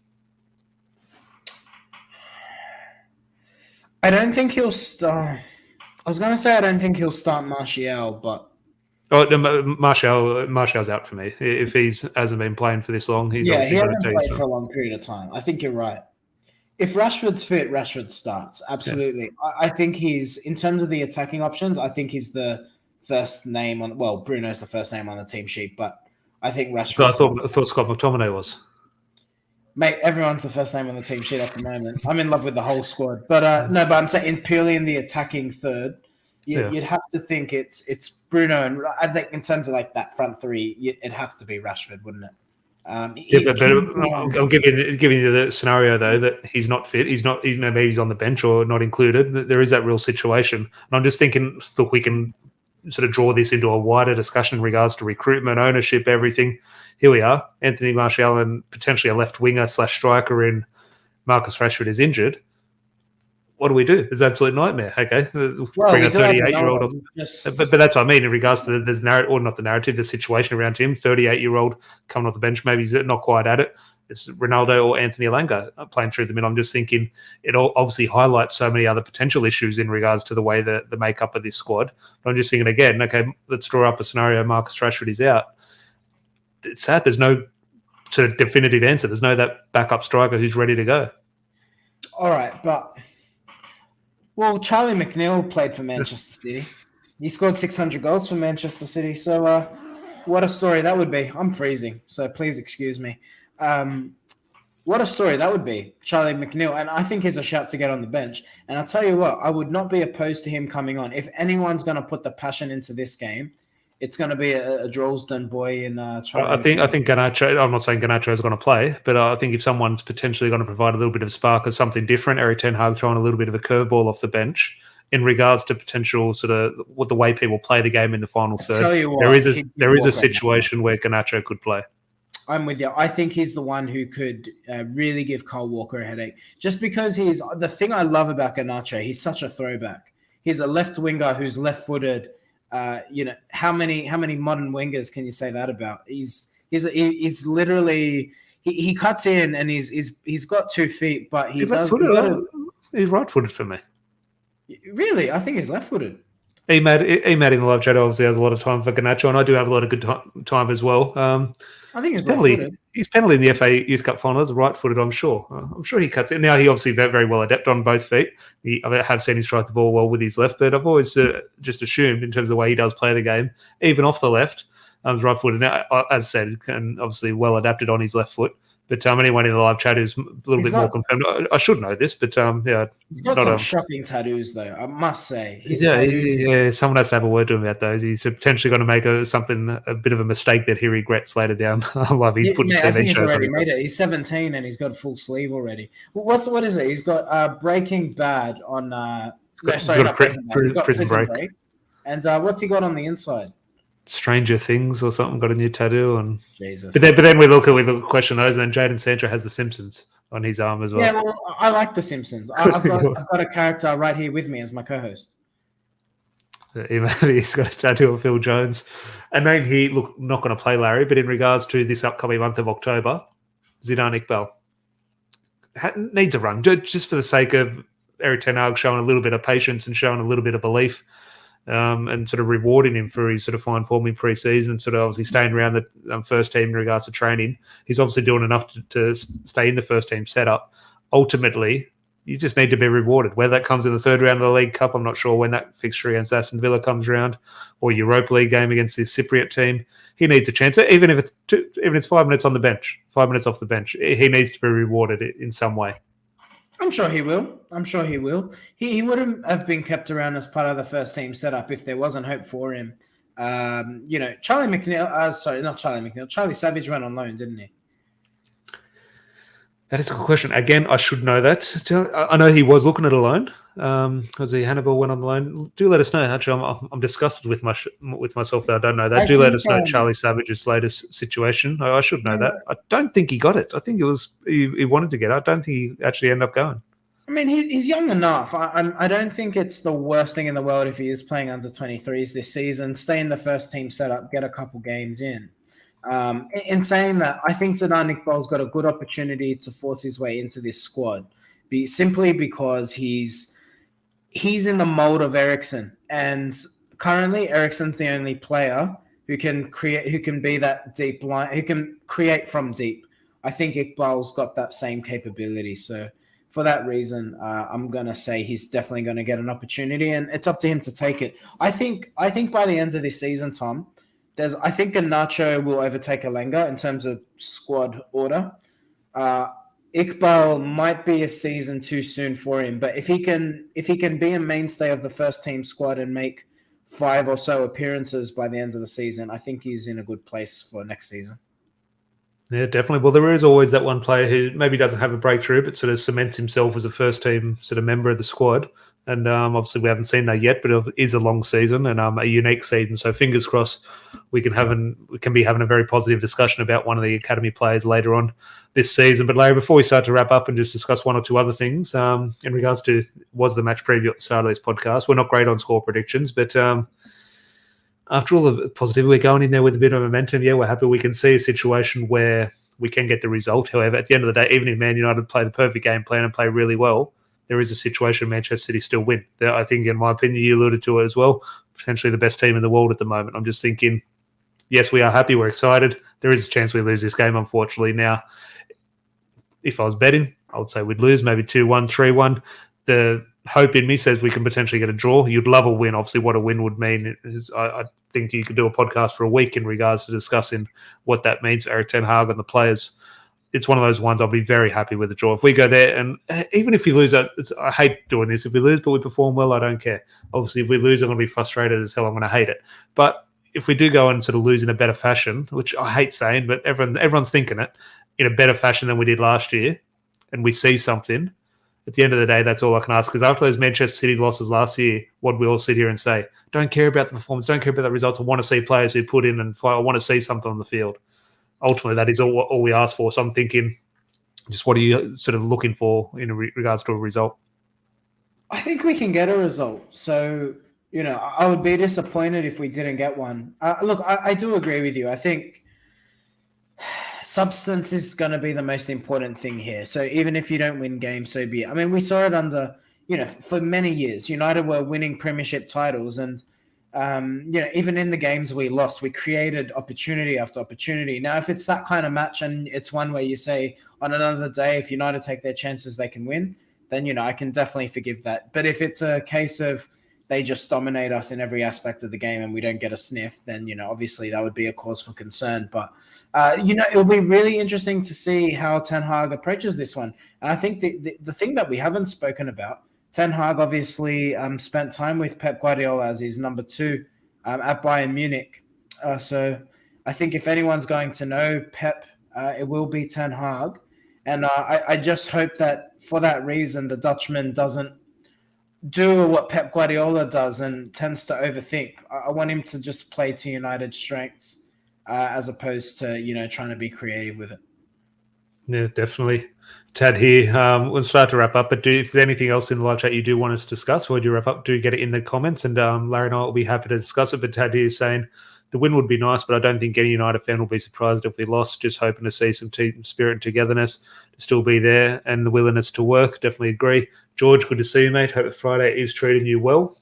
I don't think he'll start. I was going to say I don't think he'll start Martial, but Martial's out for me. If he hasn't been playing for this long, he hasn't played for a long period of time. I think you're right. If Rashford's fit, Rashford starts. Absolutely. Yeah. I think he's, in terms of the attacking options, I think he's the first name on, well, Bruno's the first name on the team sheet, but I think Rashford. I thought Scott McTominay was. Mate, everyone's the first name on the team sheet at the moment. I'm in love with the whole squad. But no, but I'm saying purely in the attacking third, you'd have to think it's Bruno. And I think in terms of like that front three, it'd have to be Rashford, wouldn't it? I'm giving you the scenario though that he's not fit. He's not, maybe he's on the bench or not included. There is that real situation, and I'm just thinking, look, we can sort of draw this into a wider discussion in regards to recruitment, ownership, everything. Here we are, Anthony Martial and potentially a left winger / striker in Marcus Rashford is injured. What do we do? It's an absolute nightmare. Okay, bring a 38-year-old off. But that's what I mean in regards to there's narrative, or not the narrative, the situation around him. 38-year-old coming off the bench, maybe he's not quite at it. It's Ronaldo or Anthony Elanga playing through the middle. I'm just thinking it obviously highlights so many other potential issues in regards to the way the makeup of this squad. But I'm just thinking again, okay, let's draw up a scenario. Marcus Rashford is out. It's sad. There's no sort of definitive answer. There's no that backup striker who's ready to go. All right, but... Well, Charlie McNeil played for Manchester City. He scored 600 goals for Manchester City. So what a story that would be. I'm freezing, so please excuse me. What a story that would be, Charlie McNeil. And I think he's a shout to get on the bench. And I'll tell you what, I would not be opposed to him coming on. If anyone's going to put the passion into this game, it's going to be a Droylsden boy in Charlie. I think Garnacho, I'm not saying Garnacho is going to play, but I think if someone's potentially going to provide a little bit of spark of something different, Erik ten Hag throwing a little bit of a curveball off the bench in regards to potential sort of what the way people play the game in the final third. There is a situation where Garnacho could play. I'm with you. I think he's the one who could really give Kyle Walker a headache. Just because he's the thing I love about Garnacho, he's such a throwback. He's a left winger who's left-footed. How many modern wingers can you say that about? He's literally he cuts in and he's got 2 feet, but he's right-footed for me. Really, I think he's left-footed. Emad in the live chat obviously has a lot of time for Garnacho, and I do have a lot of good time as well. I think he's penalty in the FA Youth Cup final as a right-footed. I'm sure he cuts it. Now he obviously very, very well adept on both feet. I have seen him strike the ball well with his left, but I've always just assumed in terms of the way he does play the game, even off the left, right-footed. Now, as I said, and obviously well adapted on his left foot. But anyone in the live chat who's a little bit more confirmed, I should know this, but he's got some shocking tattoos, though. I must say. Someone has to have a word to him about those. He's potentially going to make a bit of a mistake that he regrets later down. I love he's putting I think he's already made it. He's 17 and he's got a full sleeve already. What is it? He's got Breaking Bad on. He's got Prison Break. And what's he got on the inside? Stranger Things or something, got a new tattoo, and Jesus. But then we look question those, and then Jadon Sancho has the Simpsons on his arm as well. Yeah, well, I like the Simpsons. I've got a character right here with me as my co-host. He's got a tattoo of Phil Jones. A name here, look, not going to play Larry, but in regards to this upcoming month of October, Zidane Iqbal needs a run just for the sake of Erik ten Hag showing a little bit of patience and showing a little bit of belief. And sort of rewarding him for his sort of fine form in pre-season and sort of obviously staying around the first team in regards to training. He's obviously doing enough to stay in the first team setup. Ultimately, you just need to be rewarded. Whether that comes in the third round of the League Cup, I'm not sure when that fixture against Aston Villa comes around, or Europa League game against the Cypriot team. He needs a chance, even if it's 5 minutes on the bench, 5 minutes off the bench. He needs to be rewarded in some way. I'm sure he will. He wouldn't have been kept around as part of the first team setup if there wasn't hope for him. Charlie Savage went on loan, didn't he? That is a good question. Again, I should know that. I know he was looking at a loan. Was he Hannibal went on the loan? Do let us know. Actually, I'm disgusted with myself that I don't know that. Do let us know Charlie Savage's latest situation. I should know that. I don't think he got it. I think it was he wanted to get it. I don't think he actually ended up going. I mean, he's young enough. I don't think it's the worst thing in the world if he is playing under 23s this season. Stay in the first team setup, get a couple games in. In saying that, I think Sedan Iqbal's got a good opportunity to force his way into this squad, simply because he's in the mold of Eriksen, and currently Eriksen's the only player who can be that deep line, who can create from deep. I think Iqbal's got that same capability. So for that reason, I'm gonna say he's definitely gonna get an opportunity, and it's up to him to take it. I think by the end of this season, Tom, I think Garnacho will overtake Alenga in terms of squad order. Iqbal might be a season too soon for him, but if he can be a mainstay of the first team squad and make 5 or so appearances by the end of the season, I think he's in a good place for next season. Yeah, definitely. Well, there is always that one player who maybe doesn't have a breakthrough, but sort of cements himself as a first team sort of member of the squad. And obviously we haven't seen that yet, but it is a long season and a unique season. So fingers crossed we can be having a very positive discussion about one of the academy players later on this season. But Larry, before we start to wrap up and just discuss one or two other things in regards to was the match preview at the start of this podcast, we're not great on score predictions, but after all the positivity, we're going in there with a bit of momentum. Yeah, we're happy we can see a situation where we can get the result. However, at the end of the day, even if Man United play the perfect game plan and play really well, there is a situation Manchester City still win. I think, in my opinion, you alluded to it as well, potentially the best team in the world at the moment. I'm just thinking, yes, we are happy, we're excited. There is a chance we lose this game, unfortunately. Now, if I was betting, I would say we'd lose, maybe 2-1, 3-1. The hope in me says we can potentially get a draw. You'd love a win. Obviously, what a win would mean is I think you could do a podcast for a week in regards to discussing what that means for Erik ten Hag and the players. It's one of those ones I'll be very happy with the draw. If we go there, and even if we lose, I hate doing this. If we lose but we perform well, I don't care. Obviously, if we lose, I'm going to be frustrated as hell. I'm going to hate it. But if we do go and sort of lose in a better fashion, which I hate saying, but everyone's thinking it, in a better fashion than we did last year, and we see something, at the end of the day, that's all I can ask. Because after those Manchester City losses last year, what we all sit here and say, don't care about the performance, don't care about the results. I want to see players who put in and fight. I want to see something on the field. Ultimately, that is all we ask for. So I'm thinking, just what are you sort of looking for in regards to a result? I think we can get a result. So, I would be disappointed if we didn't get one. Look, I do agree with you. I think substance is going to be the most important thing here. So even if you don't win games, so be it. I mean, we saw it under, for many years. United were winning premiership titles, and even in the games we lost, we created opportunity after opportunity. Now, if it's that kind of match and it's one where you say on another day, if United take their chances, they can win, then, I can definitely forgive that. But if it's a case of they just dominate us in every aspect of the game and we don't get a sniff, then, obviously that would be a cause for concern. But, it'll be really interesting to see how Ten Hag approaches this one. And I think the thing that we haven't spoken about, Ten Hag obviously spent time with Pep Guardiola as his number 2 at Bayern Munich. So I think if anyone's going to know Pep, it will be Ten Hag. And I just hope that for that reason, the Dutchman doesn't do what Pep Guardiola does and tends to overthink. I want him to just play to United's strengths as opposed to, trying to be creative with it. Yeah, definitely. Tad here. We'll start to wrap up, but if there's anything else in the live chat you do want us to discuss, when you wrap up, do get it in the comments, and Larry and I will be happy to discuss it. But Tad here is saying the win would be nice, but I don't think any United fan will be surprised if we lost. Just hoping to see some team spirit and togetherness to still be there and the willingness to work. Definitely agree. George, good to see you, mate. Hope Friday is treating you well.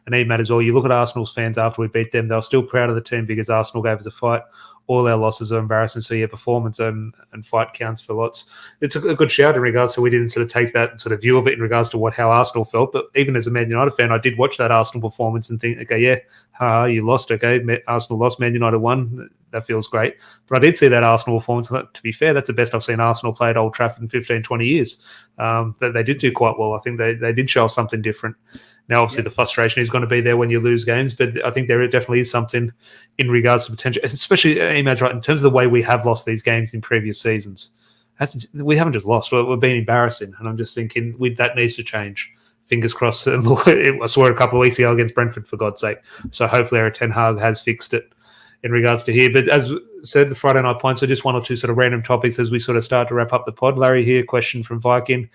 and he matters well. You look at Arsenal's fans after we beat them; they were still proud of the team because Arsenal gave us a fight. All our losses are embarrassing, so yeah, performance and fight counts for lots. It's a good shout in regards to we didn't sort of take that sort of view of it in regards to how Arsenal felt. But even as a Man United fan, I did watch that Arsenal performance and think, okay, yeah, you lost. Okay, Arsenal lost, Man United won. That feels great. But I did see that Arsenal performance. To be fair, that's the best I've seen Arsenal play at Old Trafford in 15, 20 years. They did do quite well. I think they did show us something different. Now, obviously, the frustration is going to be there when you lose games, but I think there definitely is something in regards to potential, especially, Image, right, in terms of the way we have lost these games in previous seasons. We haven't just lost, we're being embarrassing, and I'm just thinking that needs to change. Fingers crossed. And look, I saw it a couple of weeks ago against Brentford, for God's sake. So hopefully Erik ten Hag has fixed it in regards to here. But as said, the Friday night points are just one or two sort of random topics as we sort of start to wrap up the pod. Larry here, question from Viking.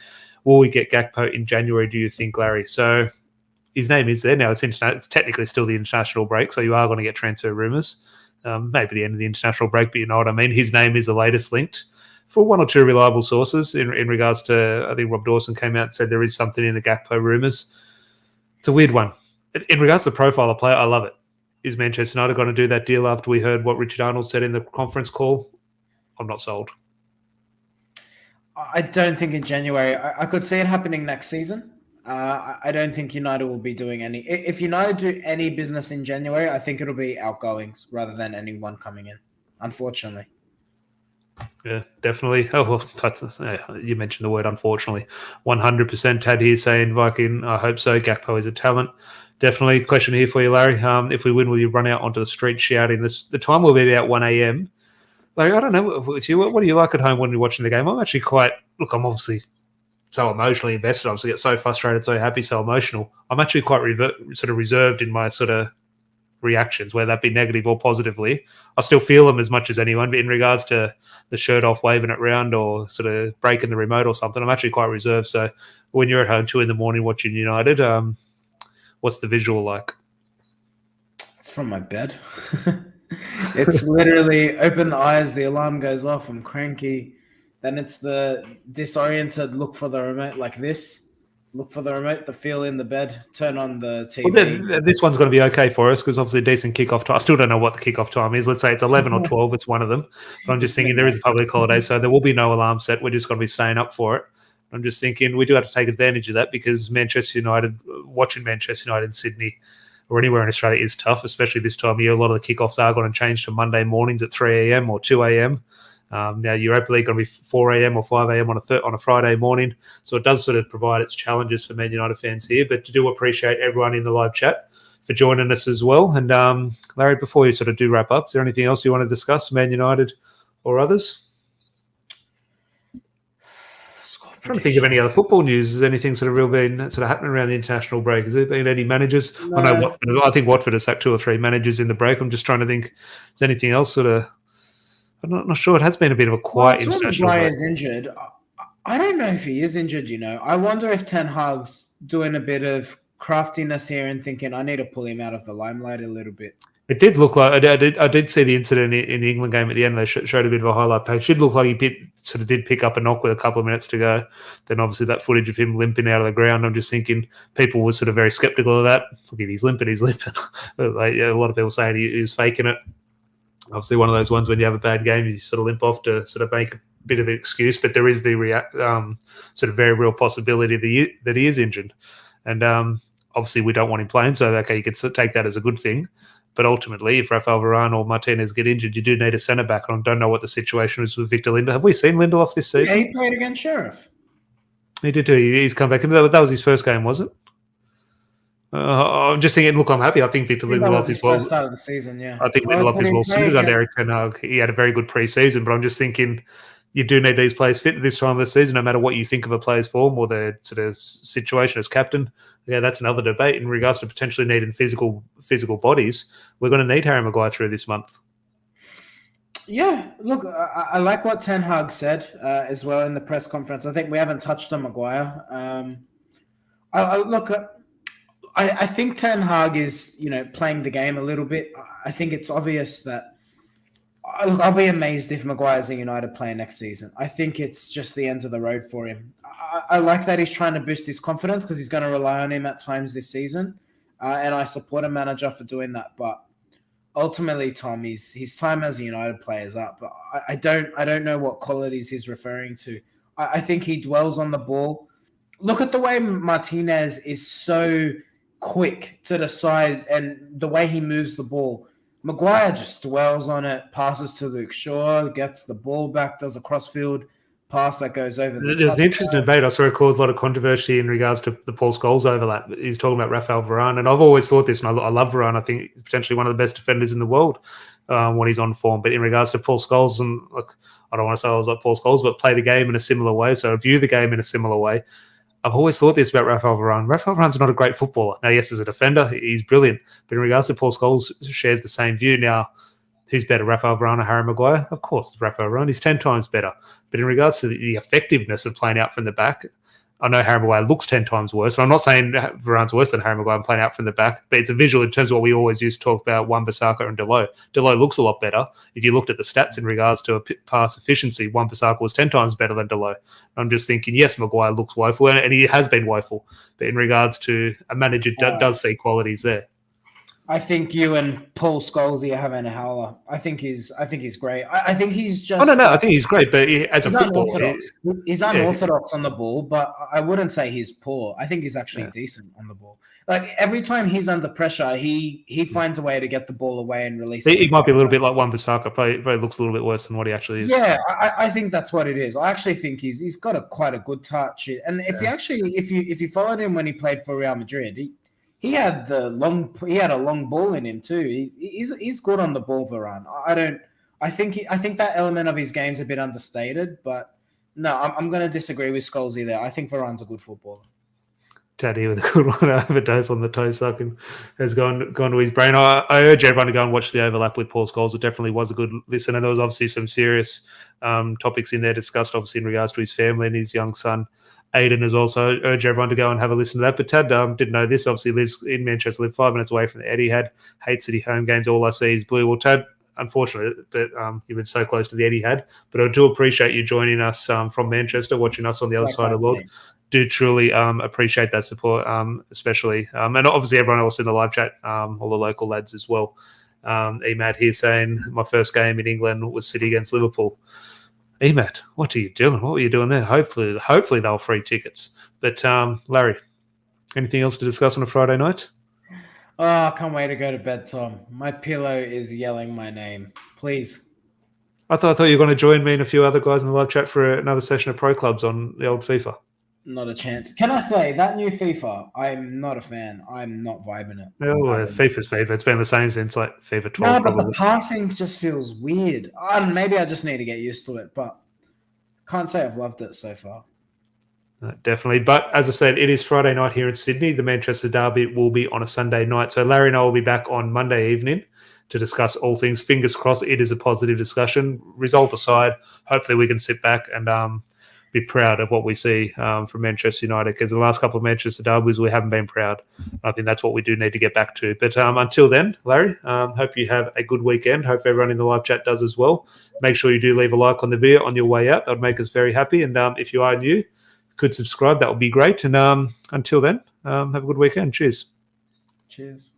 Will we get Gakpo in January, do you think, Larry? So his name is there now. It's technically still the international break, so you are going to get transfer rumours. Maybe the end of the international break, but you know what I mean. His name is the latest linked for one or two reliable sources in regards to, I think Rob Dawson came out and said there is something in the Gakpo rumours. It's a weird one. In regards to the profile of player, I love it. Is Manchester United going to do that deal after we heard what Richard Arnold said in the conference call? I'm not sold. I don't think in January. I could see it happening next season. I don't think United will be doing any. If United do any business in January, I think it'll be outgoings rather than anyone coming in, unfortunately. Yeah, definitely. Oh, well, you mentioned the word unfortunately. 100% Tad here saying, Viking, I hope so. Gakpo is a talent. Definitely. Question here for you, Larry. If we win, will you run out onto the street shouting? The time will be about 1 a.m. Larry, I don't know. What do you like at home when you're watching the game? I'm actually I'm obviously so emotionally invested. I obviously get so frustrated, so happy, so emotional. I'm actually quite sort of reserved in my sort of reactions, whether that be negative or positively. I still feel them as much as anyone, but in regards to the shirt off, waving it around, or sort of breaking the remote or something, I'm actually quite reserved. So when you're at home 2 a.m. watching United, what's the visual like? It's from my bed. It's literally open the eyes, the alarm goes off, I'm cranky. Then it's the disoriented look for the remote like this. Look for the remote, the feel in the bed, turn on the TV. Well, then, this one's going to be okay for us because obviously a decent kickoff time. I still don't know what the kickoff time is. Let's say it's 11 or 12. It's one of them. But I'm just thinking there is a public holiday, so there will be no alarm set. We're just going to be staying up for it. I'm just thinking we do have to take advantage of that because watching Manchester United in Sydney or anywhere in Australia is tough, especially this time of year. A lot of the kickoffs are going to change to Monday mornings at 3 a.m. or 2 a.m. Now, Europa League going to be 4 a.m. or 5 a.m. on a Friday morning. So it does sort of provide its challenges for Man United fans here. But do appreciate everyone in the live chat for joining us as well. And Larry, before you sort of do wrap up, is there anything else you want to discuss, Man United or others? I'm trying to think of any other football news. Has anything sort of real been sort of happening around the international break? Has there been any managers? No. I think Watford has sacked 2 or 3 managers in the break. I'm just trying to think, is anything else sort of... I'm not sure. It has been a bit of a quiet international break. Is injured. I don't know if he is injured, I wonder if Ten Hag's doing a bit of craftiness here and thinking, I need to pull him out of the limelight a little bit. It did look like I did see the incident in the England game at the end. They showed a bit of a highlight page. It did look like he did pick up a knock with a couple of minutes to go. Then obviously that footage of him limping out of the ground. I'm just thinking people were sort of very skeptical of that. Forgive, he's limping. Like, a lot of people saying he was faking it. Obviously, one of those ones when you have a bad game, you sort of limp off to sort of make a bit of an excuse. But there is the sort of very real possibility that he is injured, and obviously we don't want him playing. So okay, you could take that as a good thing. But ultimately, if Rafael Varane or Martinez get injured, you do need a centre back. And I don't know what the situation is with Victor Lindelof. Have we seen Lindelof this season? Yeah, he played against Sheriff. He did too. He's come back. That was his first game, was it? I'm just thinking, look, I'm happy. I think Victor Lindelof is well. Start of the season, yeah. I think Lindelof is well suited under Erik ten Hag. He had a very good pre-season, but I'm just thinking you do need these players fit at this time of the season, no matter what you think of a player's form or their sort of situation as captain. Yeah, that's another debate in regards to potentially needing physical bodies. We're going to need Harry Maguire through this month. Yeah, look, I like what Ten Hag said as well in the press conference. I think we haven't touched on Maguire. I think Ten Hag is, playing the game a little bit. I think it's obvious that. Look, I'll be amazed if Maguire's a United player next season. I think it's just the end of the road for him. I like that he's trying to boost his confidence because he's going to rely on him at times this season. and I support a manager for doing that. But ultimately, Tom, his time as a United player is up. But I don't know what qualities he's referring to. I think he dwells on the ball. Look at the way Martinez is so quick to the side and the way he moves the ball. Maguire just dwells on it, passes to Luke Shaw, gets the ball back, does a crossfield pass that goes over the There's top. an interesting debate. I saw it caused a lot of controversy in regards to the Paul Scholes overlap. He's talking about Rafael Varane, and I've always thought this, and I love Varane. I think he's potentially one of the best defenders in the world when he's on form. But in regards to Paul Scholes, and look, I don't want to say I was like Paul Scholes, but play the game in a similar way. So view the game in a similar way. I've always thought this about Rafael Varane. Rafael Varane's not a great footballer. Now, yes, as a defender, he's brilliant. But in regards to Paul Scholes, shares the same view. Now, who's better, Rafael Varane or Harry Maguire? Of course, it's Rafael Varane. He's 10 times better. But in regards to the effectiveness of playing out from the back, I know Harry Maguire looks 10 times worse. And I'm not saying Varane's worse than Harry Maguire playing out from the back, but it's a visual in terms of what we always used to talk about, Wan-Bissaka and Delot. Delot looks a lot better. If you looked at the stats in regards to a pass efficiency, Wan-Bissaka was 10 times better than Delot. I'm just thinking, yes, Maguire looks woeful, and he has been woeful. But in regards to a manager does see qualities there. I think you and Paul Scholes are having a howler. I think he's great. I think he's just. Oh no, I think he's great, but as a footballer, he's unorthodox on the ball. But I wouldn't say he's poor. I think he's actually decent on the ball. Like every time he's under pressure, he finds a way to get the ball away and release. He might be a little bit like Wan-Bissaka. Probably looks a little bit worse than what he actually is. Yeah, I think that's what it is. I actually think he's got quite a good touch. And if you followed him when he played for Real Madrid, he had a long ball in him too. He's good on the ball, Varane. I think that element of his game's a bit understated, but no, I'm going to disagree with Scholesy there. I think Varane's a good footballer. Taddy with a good one, overdose on the toe sucking has gone to his brain. I urge everyone to go and watch the overlap with Paul Scholes. It definitely was a good listen, and there was obviously some serious topics in there discussed, obviously in regards to his family and his young son Aiden as well. So I urge everyone to go and have a listen to that. But Tad didn't know this. Obviously lives in Manchester, lives 5 minutes away from the Etihad. Hates City home games. All I see is blue. Well, Tad, unfortunately, but you've been so close to the Etihad. But I do appreciate you joining us from Manchester, watching us on the other side of the world. Do truly appreciate that support, especially. And obviously everyone else in the live chat, all the local lads as well. Emad here saying, my first game in England was City against Liverpool. Emad, what are you doing? What were you doing there? Hopefully they were free tickets. But Larry, anything else to discuss on a Friday night? Oh, I can't wait to go to bed, Tom. My pillow is yelling my name. Please. I thought you were going to join me and a few other guys in the live chat for another session of Pro Clubs on the old FIFA. Not a chance. Can I say that new FIFA? I'm not a fan. I'm not vibing it. No, FIFA's FIFA. It's been the same since like FIFA 12. No, but the passing just feels weird. Maybe I just need to get used to it, but can't say I've loved it so far. Definitely. But as I said, it is Friday night here in Sydney. The Manchester Derby will be on a Sunday night. So Larry and I will be back on Monday evening to discuss all things. Fingers crossed it is a positive discussion. Result aside, hopefully we can sit back and be proud of what we see from Manchester United, because the last couple of Manchester derbies we haven't been proud. I think that's what we do need to get back to. But until then, Larry, hope you have a good weekend. Hope everyone in the live chat does as well. Make sure you do leave a like on the video on your way out. That would make us very happy. And if you are new, could subscribe. That would be great. And until then, have a good weekend. Cheers. Cheers.